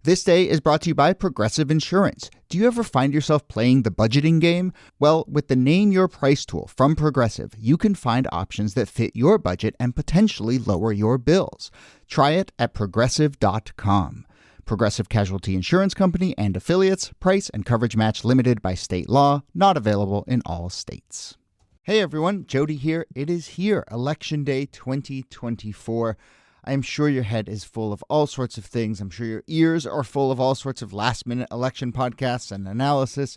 This day is brought to you by Progressive Insurance. Do you ever find yourself playing the budgeting game? Well, with the Name Your Price tool from Progressive, you can find options that fit your budget and potentially lower your bills. Try it at Progressive.com. Progressive Casualty Insurance Company and affiliates. Price and coverage match limited by state law. Not available in all states. Hey everyone, Jody here. It is here, Election Day 2024. I'm sure your head is full of all sorts of things. I'm sure your ears are full of all sorts of last-minute election podcasts and analysis.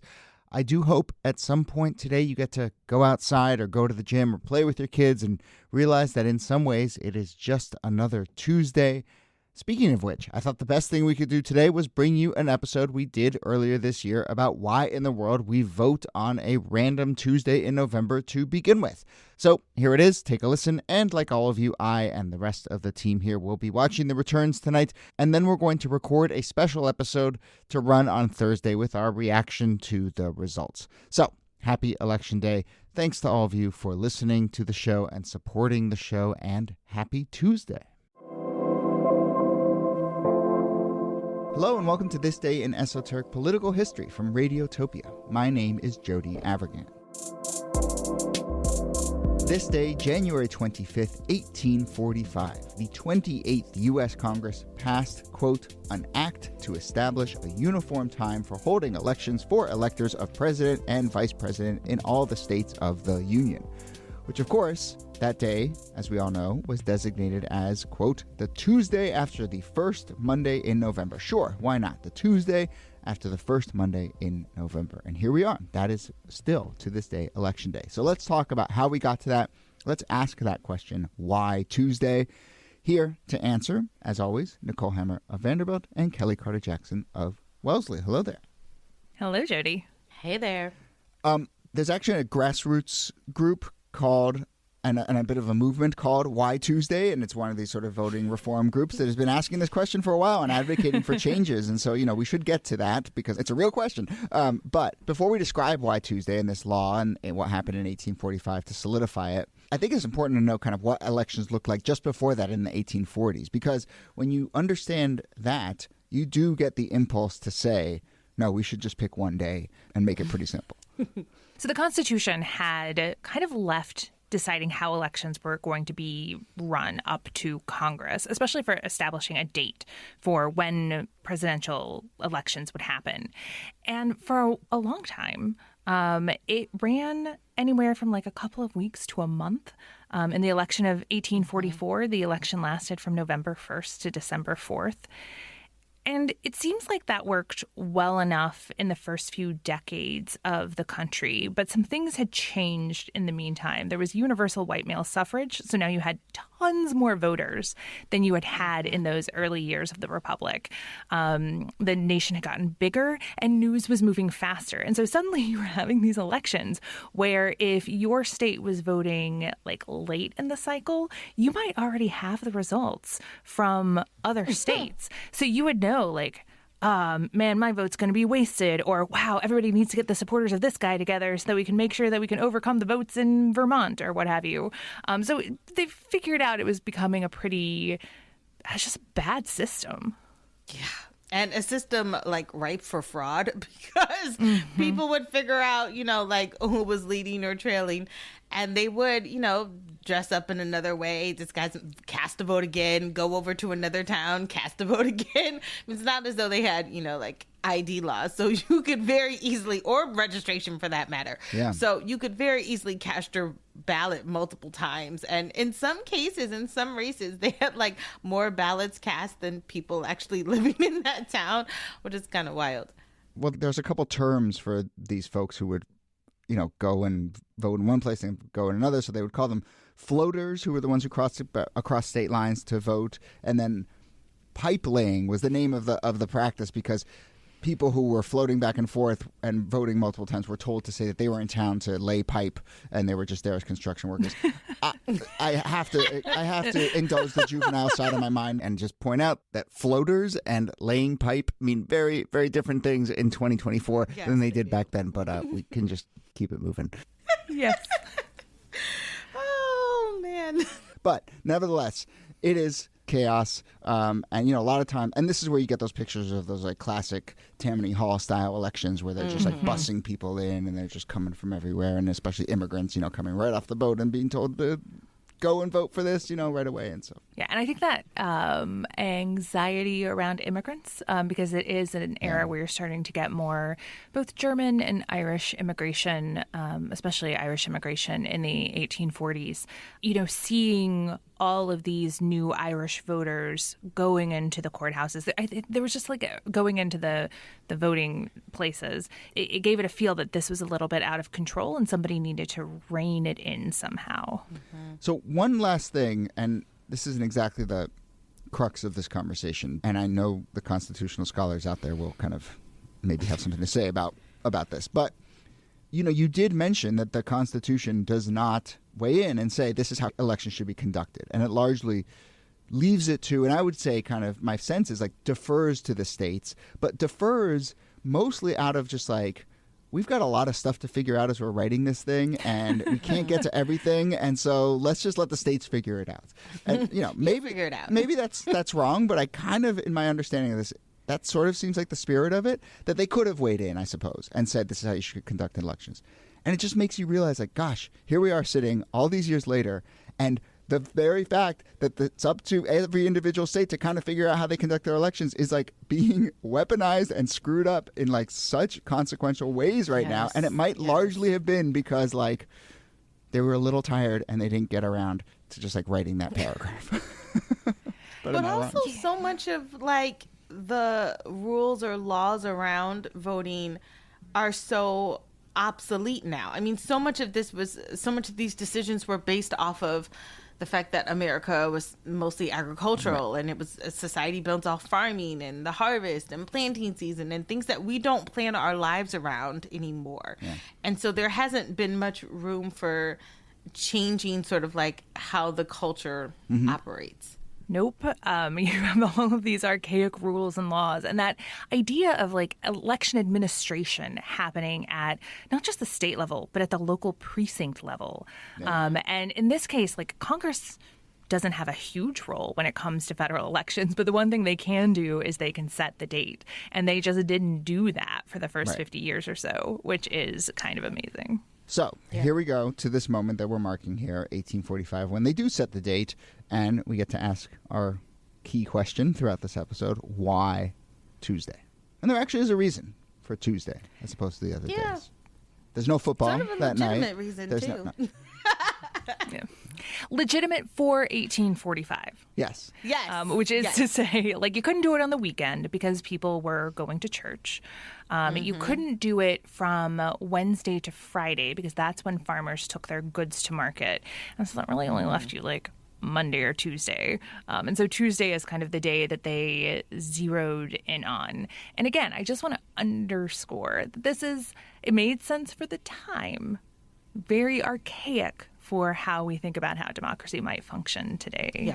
I do hope at some point today you get to go outside or go to the gym or play with your kids and realize that in some ways it is just another Tuesday. Speaking of which, I thought the best thing we could do today was bring you an episode we did earlier this year about why in the world we vote on a random Tuesday in November to begin with. So here it is. Take a listen. And like all of you, I and the rest of the team here will be watching the returns tonight. And then we're going to record a special episode to run on Thursday with our reaction to the results. So happy Election Day. Thanks to all of you for listening to the show and supporting the show. And happy Tuesday. Hello and welcome to This Day in Esoteric Political History from Radiotopia. My name is Jody Avirgan. This day, January 25th, 1845, the 28th U.S. Congress passed, quote, an act to establish a uniform time for holding elections for electors of president and vice president in all the states of the Union, which of course, that day, as we all know, was designated as, quote, the Tuesday after the first Monday in November. Sure, why not? The Tuesday after the first Monday in November. And here we are. That is still, to this day, Election Day. So let's talk about how we got to that. Let's ask that question, why Tuesday? Here to answer, as always, Nicole Hammer of Vanderbilt and Kellie Carter-Jackson of Wellesley. Hello there. Hello, Jody. Hey there. There's actually a grassroots group called and a bit of a movement called Why Tuesday, and it's one of these sort of voting reform groups that has been asking this question for a while and advocating for changes. And so, we should get to that because it's a real question. But before we describe Why Tuesday and this law and what happened in 1845 to solidify it, I think it's important to know kind of what elections looked like just before that in the 1840s, because when you understand that, you do get the impulse to say, no, we should just pick one day and make it pretty simple. So the Constitution had kind of left deciding how elections were going to be run up to Congress, especially for establishing a date for when presidential elections would happen. And for a long time, it ran anywhere from like a couple of weeks to a month. In the election of 1844, the election lasted from November 1st to December 4th. And it seems like that worked well enough in the first few decades of the country, but some things had changed in the meantime. There was universal white male suffrage, so now you had tons more voters than you had had in those early years of the Republic. The nation had gotten bigger and news was moving faster. And so suddenly you were having these elections where if your state was voting like late in the cycle, you might already have the results from other states. So you would know like, man, my vote's going to be wasted, or wow, everybody needs to get the supporters of this guy together so that we can make sure that we can overcome the votes in Vermont or what have you. So they figured out it was becoming a pretty, just bad system. Yeah. And a system like ripe for fraud because people would figure out, like who was leading or trailing. And they would, dress up in another way, disguise, cast a vote again, go over to another town, cast a vote again. It's not as though they had, like ID laws. So you could very easily, or registration for that matter. Yeah. So you could very easily cast your ballot multiple times. And in some cases, in some races, they had like more ballots cast than people actually living in that town, which is kind of wild. Well, there's a couple terms for these folks who would go and vote in one place and go in another. So they would call them floaters, who were the ones who crossed across state lines to vote. And then pipe laying was the name of the practice because people who were floating back and forth and voting multiple times were told to say that they were in town to lay pipe and they were just there as construction workers. I have to indulge the juvenile side of my mind and just point out that floaters and laying pipe mean very, very different things in 2024 than they did back then. But we can just keep it moving. Yes. Oh, man. But nevertheless, it is chaos. And, you know, a lot of time, and this is where you get those pictures of those like classic Tammany Hall style elections where they're just like bussing people in and they're just coming from everywhere. And especially immigrants, you know, coming right off the boat and being told to go and vote for this, you know, right away. And so. Yeah, and I think that anxiety around immigrants, because it is an era where you're starting to get more both German and Irish immigration, especially Irish immigration in the 1840s, you know, seeing all of these new Irish voters going into the courthouses. There was just like going into the voting places. It gave it a feel that this was a little bit out of control and somebody needed to rein it in somehow. So one last thing, and this isn't exactly the crux of this conversation, and I know the constitutional scholars out there will kind of maybe have something to say about this, but you know, you did mention that the Constitution does not weigh in and say this is how elections should be conducted, and it largely leaves it to, and I would say kind of my sense is like defers to the states, but defers mostly out of just like, we've got a lot of stuff to figure out as we're writing this thing, and we can't get to everything, and so let's just let the states figure it out. And you know, maybe figure it out. Maybe that's wrong, but I kind of, in my understanding of this, that sort of seems like the spirit of it, that they could have weighed in, I suppose, and said this is how you should conduct elections. And it just makes you realize, like, gosh, here we are sitting all these years later, and the very fact that it's up to every individual state to kind of figure out how they conduct their elections is like being weaponized and screwed up in like such consequential ways right now. And it might largely have been because like they were a little tired and they didn't get around to just like writing that paragraph. But also so much of like the rules or laws around voting are so obsolete now. I mean, so much of these decisions were based off of the fact that America was mostly agricultural, and it was a society built off farming and the harvest and planting season and things that we don't plan our lives around anymore. Yeah. And so there hasn't been much room for changing sort of like how the culture operates. Nope. You have all of these archaic rules and laws, and that idea of like election administration happening at not just the state level, but at the local precinct level. Yeah. And in this case, like Congress doesn't have a huge role when it comes to federal elections, but the one thing they can do is they can set the date. And they just didn't do that for the first 50 years or so, which is kind of amazing. So here we go to this moment that we're marking here, 1845, when they do set the date, and we get to ask our key question throughout this episode, why Tuesday? And there actually is a reason for Tuesday as opposed to the other days. There's no football sort of that night. Legitimate reason, There's too. Yeah. Legitimate for 1845. Yes. Which is to say, like, you couldn't do it on the weekend because people were going to church. You couldn't do it from Wednesday to Friday because that's when farmers took their goods to market. And so that really only left you, like, Monday or Tuesday. And so Tuesday is kind of the day that they zeroed in on. And again, I just want to underscore that it made sense for the time. Very archaic for how we think about how democracy might function today.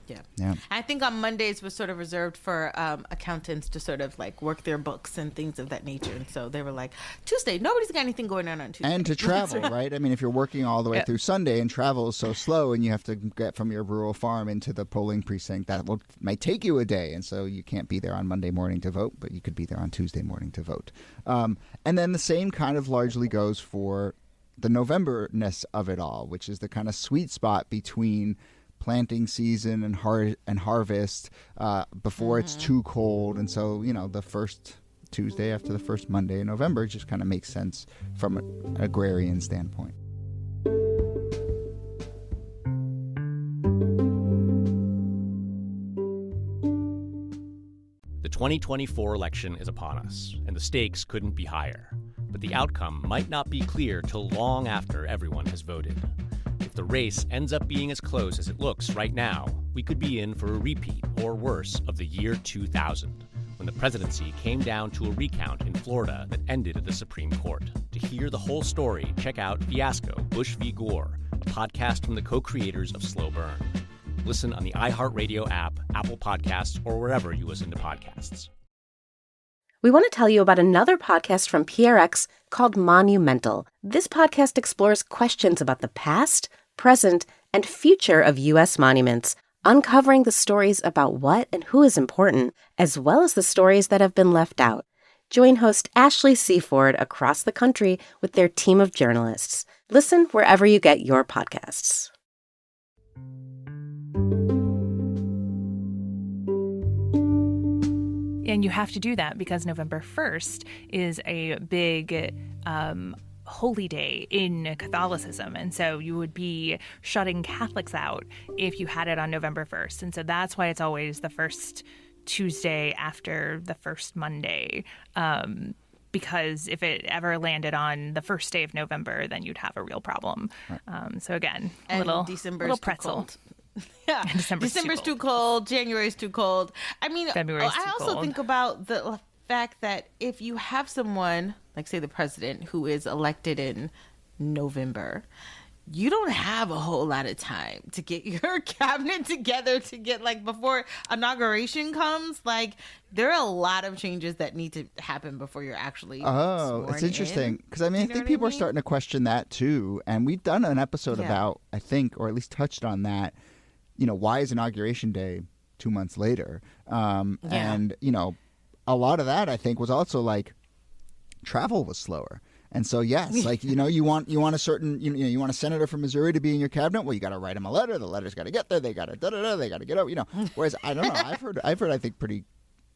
Yeah. I think on Mondays was sort of reserved for accountants to sort of like work their books and things of that nature. And so they were like, Tuesday, nobody's got anything going on Tuesday. And to travel, right? I mean, if you're working all the way through Sunday and travel is so slow and you have to get from your rural farm into the polling precinct, that might take you a day. And so you can't be there on Monday morning to vote, but you could be there on Tuesday morning to vote. And then the same kind of largely goes for the November-ness of it all, which is the kind of sweet spot between planting season and harvest before it's too cold. And so, you know, the first Tuesday after the first Monday in November just kind of makes sense from an agrarian standpoint. The 2024 election is upon us, and the stakes couldn't be higher. But the outcome might not be clear till long after everyone has voted. If the race ends up being as close as it looks right now, we could be in for a repeat, or worse, of the year 2000, when the presidency came down to a recount in Florida that ended at the Supreme Court. To hear the whole story, check out Fiasco, Bush v. Gore, a podcast from the co-creators of Slow Burn. Listen on the iHeartRadio app, Apple Podcasts, or wherever you listen to podcasts. We want to tell you about another podcast from PRX called Monumental. This podcast explores questions about the past, present, and future of U.S. monuments. uncovering the stories about what and who is important, as well as the stories that have been left out. Join host Ashley Seaford across the country with their team of journalists. Listen wherever you get your podcasts. And you have to do that because November 1st is a big holy day in Catholicism. And so you would be shutting Catholics out if you had it on November 1st. And so that's why it's always the first Tuesday after the first Monday. Because if it ever landed on the first day of November, then you'd have a real problem. Right. So again, a little pretzel. Cold. Yeah, December's too cold. January's too cold. I mean, I also think about the fact that if you have someone, like say the president, who is elected in November, you don't have a whole lot of time to get your cabinet together to get, like, before inauguration comes. Like, there are a lot of changes that need to happen before you're actually sworn it's interesting because I think what people I are starting to question that too, and we've done an episode about, I think, or at least touched on that. Why is Inauguration Day 2 months later? And, a lot of that, I think, was also like travel was slower. And so, yes, like, you want a certain, you want a senator from Missouri to be in your cabinet. Well, you got to write him a letter. The letter's got to get there. They got to they got to get over, Whereas, I don't know, I've heard, I think, pretty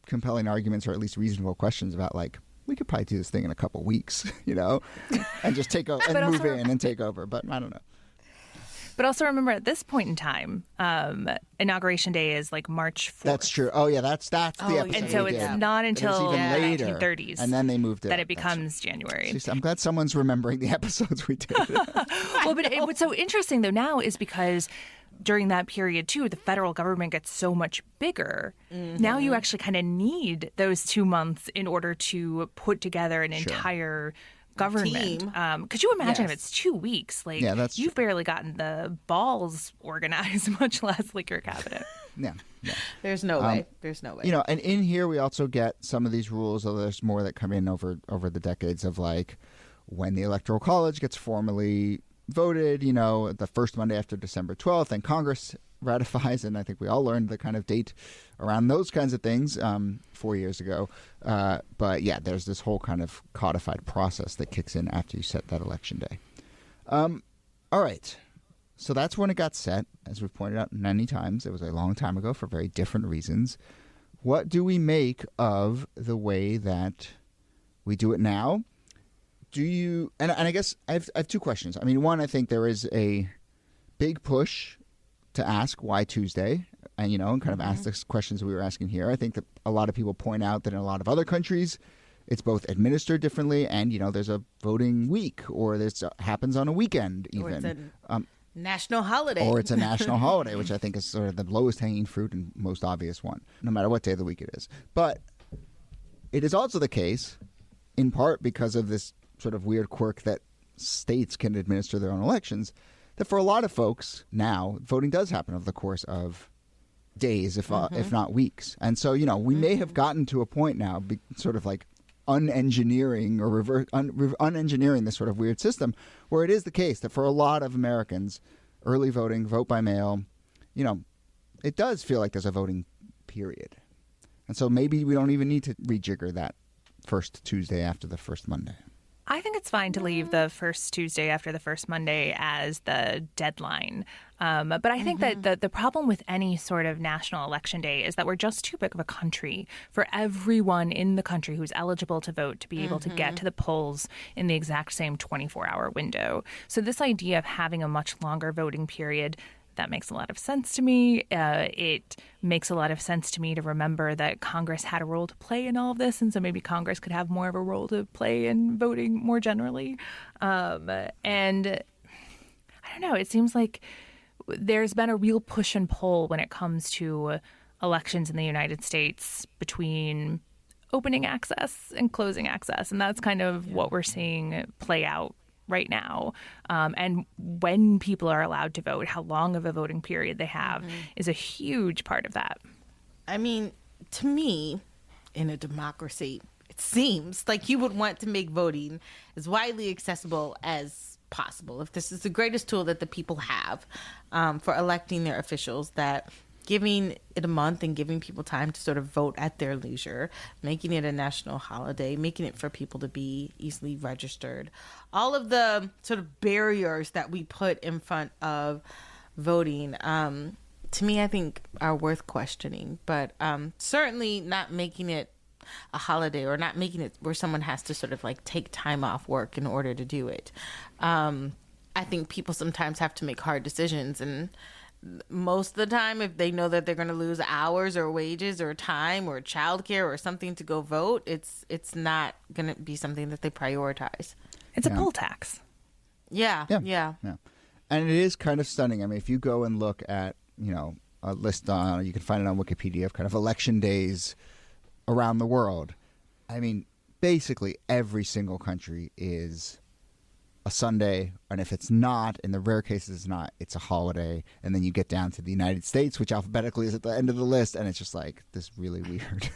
compelling arguments or at least reasonable questions about, like, we could probably do this thing in a couple weeks, and just take over and move in and take over. But I don't know. But also remember, at this point in time, Inauguration Day is like March 4th. That's true. Oh, yeah, that's the episode. And so it's not until the later, 1930s. And then they moved it that it becomes January. I'm glad someone's remembering the episodes we did. Well, but what's so interesting, though, now is because during that period, too, the federal government gets so much bigger. Mm-hmm. Now you actually kind of need those 2 months in order to put together an entire government. Could you imagine if it's 2 weeks? Like, you've barely gotten the balls organized, much less like your cabinet. Yeah. There's no way. And in here we also get some of these rules, although there's more that come in over the decades of, like, when the Electoral College gets formally voted, the first Monday after December 12th, and Congress ratifies, and I think we all learned the kind of date around those kinds of things 4 years ago. But yeah, there's this whole kind of codified process that kicks in after you set that election day. All right. So that's when it got set. As we've pointed out many times, it was a long time ago for very different reasons. What do we make of the way that we do it now? Do you, and I guess I have two questions. I mean, one, I think there is a big push to ask why Tuesday, and and kind of ask the questions we were asking here. I think that a lot of people point out that in a lot of other countries, it's both administered differently, and there's a voting week, or this happens on a weekend, even. Or it's a national holiday. Or it's a national holiday, which I think is sort of the lowest hanging fruit and most obvious one, no matter what day of the week it is. But it is also the case, in part because of this sort of weird quirk that states can administer their own elections, that for a lot of folks now, voting does happen over the course of days, if not weeks. And so, we may have gotten to a point now, sort of like unengineering or unengineering this sort of weird system, where it is the case that for a lot of Americans, early voting, vote by mail, it does feel like there's a voting period. And so maybe we don't even need to rejigger that first Tuesday after the first Monday. I think it's fine to leave the first Tuesday after the first Monday as the deadline. But I think that the problem with any sort of national election day is that we're just too big of a country for everyone in the country who's eligible to vote to be able to get to the polls in the exact same 24-hour window. So this idea of having a much longer voting period, that makes a lot of sense to me. It makes a lot of sense to me to remember that Congress had a role to play in all of this, and so maybe Congress could have more of a role to play in voting more generally. And I don't know, it seems like there's been a real push and pull when it comes to elections in the United States between opening access and closing access, and that's kind of what we're seeing play out right now. And when people are allowed to vote, how long of a voting period they have is a huge part of that. I mean, to me, in a democracy, it seems like you would want to make voting as widely accessible as possible. If this is the greatest tool that the people have for electing their officials, that giving it a month and giving people time to sort of vote at their leisure, making it a national holiday, making it for people to be easily registered. All of the sort of barriers that we put in front of voting, to me, I think are worth questioning, but certainly not making it a holiday or not making it where someone has to sort of like take time off work in order to do it. I think people sometimes have to make hard decisions, and most of the time, if they know that they're going to lose hours or wages or time or childcare or something to go vote, it's not going to be something that they prioritize. It's a poll tax. Yeah. And it is kind of stunning. I mean, if you go and look at, a list on, you can find it on Wikipedia of kind of election days around the world. I mean, basically every single country is a Sunday, and if it's not, in the rare cases it's not, it's a holiday. And then you get down to the United States, which alphabetically is at the end of the list, and it's just like this really weird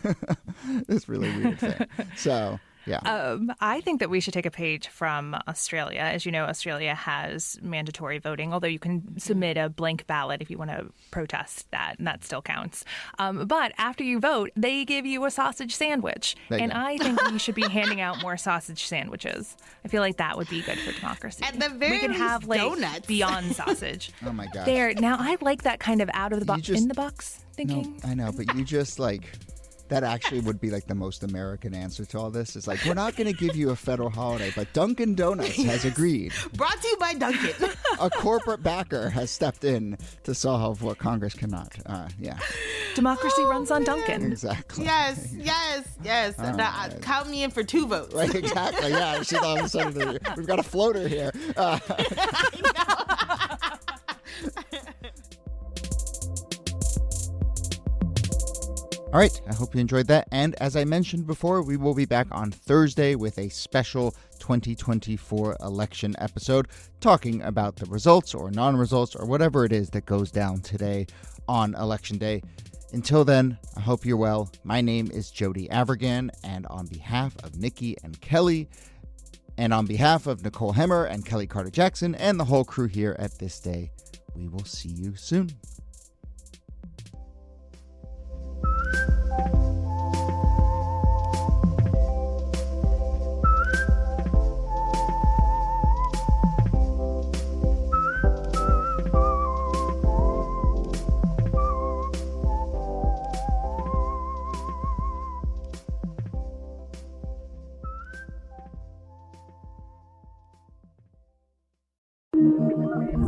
thing. So yeah. I think that we should take a page from Australia. As you know, Australia has mandatory voting, although you can submit a blank ballot if you want to protest that, and that still counts. But after you vote, they give you a sausage sandwich. And I think we should be handing out more sausage sandwiches. I feel like that would be good for democracy. At the very we could least, have like donuts. Beyond sausage. Oh my gosh. There. Now, I like that kind of out of the box, in the box thinking. No, I know, but you just like... That actually would be like the most American answer to all this. Is like, we're not going to give you a federal holiday, but Dunkin' Donuts has agreed. Brought to you by Dunkin'. A corporate backer has stepped in to solve what Congress cannot. Democracy runs on Dunkin'. Exactly. Yes. Now, count me in for 2 votes. Right, exactly. Yeah, she's all of a sudden, we've got a floater here. All right, I hope you enjoyed that. And as I mentioned before, we will be back on Thursday with a special 2024 election episode talking about the results or non-results or whatever it is that goes down today on Election Day. Until then, I hope you're well. My name is Jody Avergan, and on behalf of Niki and Kellie, and on behalf of Nicole Hemmer and Kellie Carter-Jackson and the whole crew here at This Day, we will see you soon.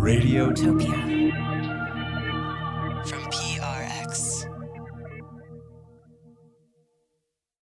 Radiotopia.